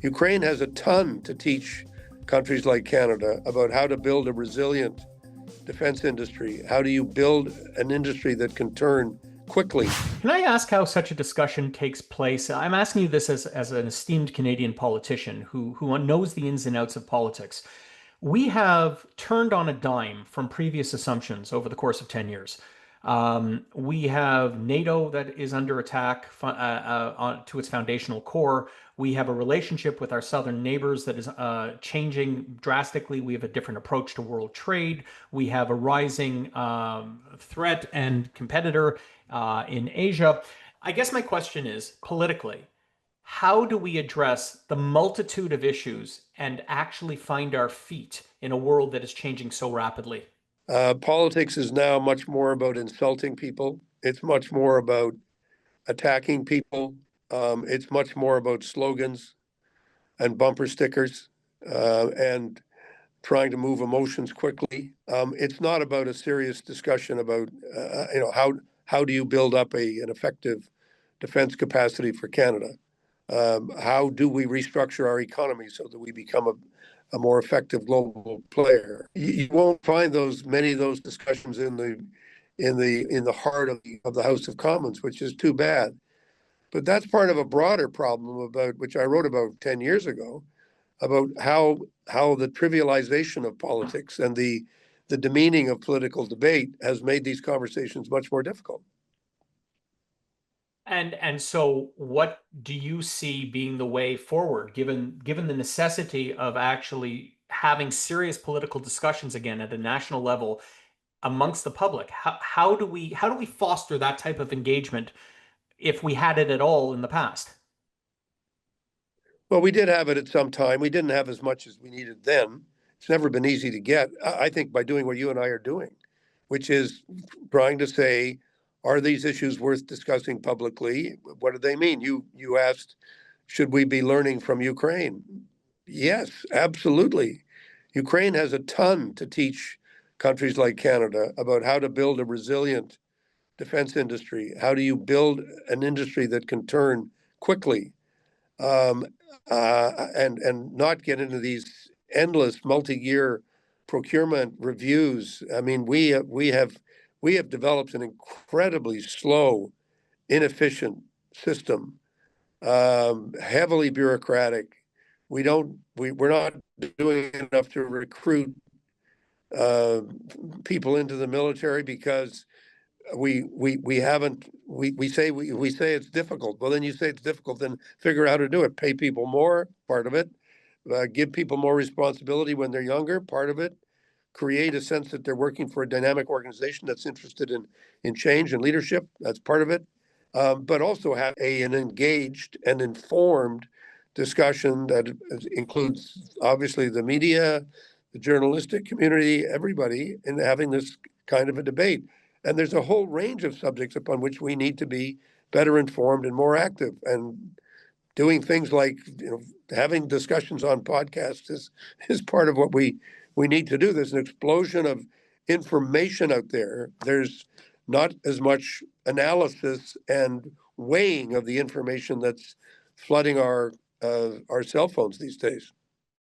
Ukraine has a ton to teach countries like Canada about how to build a resilient defense industry. How do you build an industry that can turn quickly? Can I ask how such a discussion takes place? I'm asking you this as an esteemed Canadian politician who knows the ins and outs of politics. We have turned on a dime from previous assumptions over the course of 10 years. We have NATO that is under attack to its foundational core. We have a relationship with our southern neighbors that is changing drastically. We have a different approach to world trade. We have a rising threat and competitor in Asia. I guess my question is politically, how do we address the multitude of issues and actually find our feet in a world that is changing so rapidly? Politics is now much more about insulting people. It's much more about attacking people. It's much more about slogans and bumper stickers and trying to move emotions quickly. It's not about a serious discussion about how do you build up an effective defense capacity for Canada. How do we restructure our economy so that we become a more effective global player? You won't find many of those discussions in the heart of the House of Commons, which is too bad. But that's part of a broader problem about which I wrote about 10 years ago, about how the trivialization of politics and the demeaning of political debate has made these conversations much more difficult. And so what do you see being the way forward, given the necessity of actually having serious political discussions again at a national level amongst the public? How do we foster that type of engagement if we had it at all in the past? Well, we did have it at some time. We didn't have as much as we needed then. It's never been easy to get. I think by doing what you and I are doing, which is trying to say, are these issues worth discussing publicly? What do they mean? You asked, should we be learning from Ukraine? Yes, absolutely. Ukraine has a ton to teach countries like Canada about how to build a resilient defense industry. How do you build an industry that can turn quickly um, and not get into these endless multi-year procurement reviews? I mean, we have developed an incredibly slow, inefficient system, heavily bureaucratic. We're not doing enough to recruit uh, people into the military because we haven't we say it's difficult. Well, then you say it's difficult, then figure out how to do it. Pay people more, part of it. Give people more responsibility when they're younger, part of it. Create a sense that they're working for a dynamic organization that's interested in change and leadership. That's part of it. But also have an engaged and informed discussion that includes obviously the media, the journalistic community, everybody, in having this kind of a debate. And there's a whole range of subjects upon which we need to be better informed and more active. And doing things like having discussions on podcasts is part of what we need to do. There's an explosion of information out there. There's not as much analysis and weighing of the information that's flooding our cell phones these days.